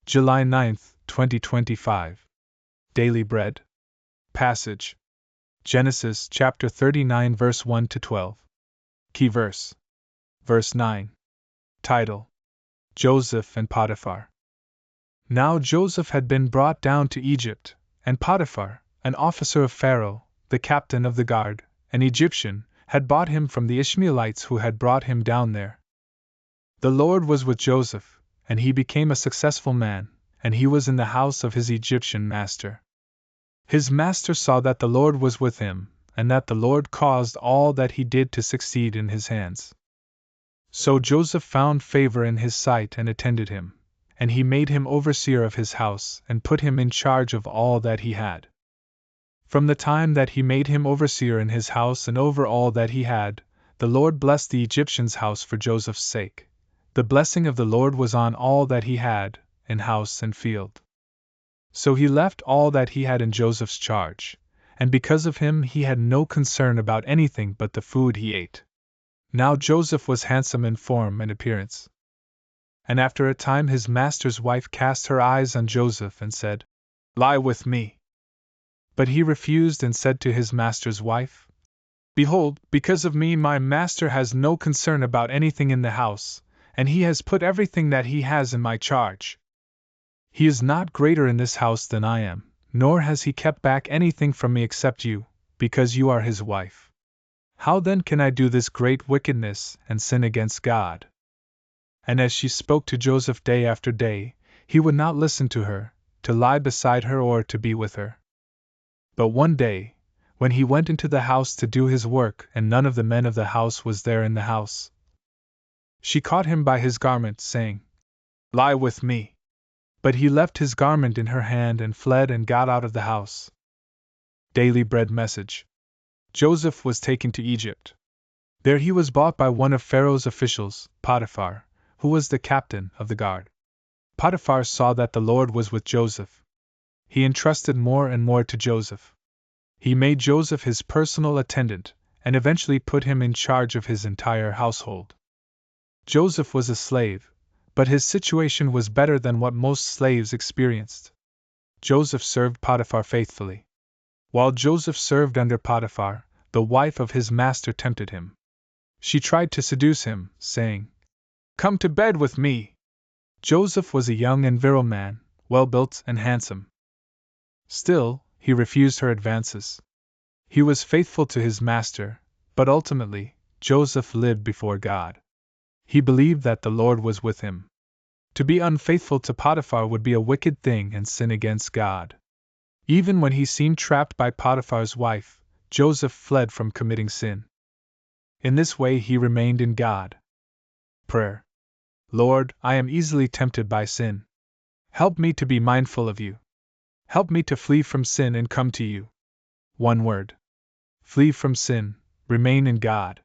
July 9, 2025. Daily Bread. Passage: Genesis chapter 39 verse 1 to 12. Key verse. Verse 9. Title: Joseph and Potiphar. Now Joseph had been brought down to Egypt, and Potiphar, an officer of Pharaoh, the captain of the guard, an Egyptian, had bought him from the Ishmaelites who had brought him down there. The Lord was with Joseph, and he became a successful man, and he was in the house of his Egyptian master. His master saw that the Lord was with him, and that the Lord caused all that he did to succeed in his hands. So Joseph found favor in his sight and attended him, and he made him overseer of his house and put him in charge of all that he had. From the time that he made him overseer in his house and over all that he had, the Lord blessed the Egyptian's house for Joseph's sake. The blessing of the Lord was on all that he had, in house and field. So he left all that he had in Joseph's charge, and because of him he had no concern about anything but the food he ate. Now Joseph was handsome in form and appearance. And after a time his master's wife cast her eyes on Joseph and said, "Lie with me." But he refused and said to his master's wife, "Behold, because of me my master has no concern about anything in the house, and he has put everything that he has in my charge. He is not greater in this house than I am, nor has he kept back anything from me except you, because you are his wife. How then can I do this great wickedness and sin against God?" And as she spoke to Joseph day after day, he would not listen to her, to lie beside her or to be with her. But one day, when he went into the house to do his work and none of the men of the house was there in the house, she caught him by his garment, saying, "Lie with me." But he left his garment in her hand and fled and got out of the house. Daily Bread message. Joseph was taken to Egypt. There he was bought by one of Pharaoh's officials, Potiphar, who was the captain of the guard. Potiphar saw that the Lord was with Joseph. He entrusted more and more to Joseph. He made Joseph his personal attendant, and eventually put him in charge of his entire household. Joseph was a slave, but his situation was better than what most slaves experienced. Joseph served Potiphar faithfully. While Joseph served under Potiphar, the wife of his master tempted him. She tried to seduce him, saying, "Come to bed with me." Joseph was a young and virile man, well-built and handsome. Still, he refused her advances. He was faithful to his master, but ultimately, Joseph lived before God. He believed that the Lord was with him. To be unfaithful to Potiphar would be a wicked thing and sin against God. Even when he seemed trapped by Potiphar's wife, Joseph fled from committing sin. In this way he remained in God. Prayer. Lord, I am easily tempted by sin. Help me to be mindful of you. Help me to flee from sin and come to you. One word. Flee from sin, remain in God.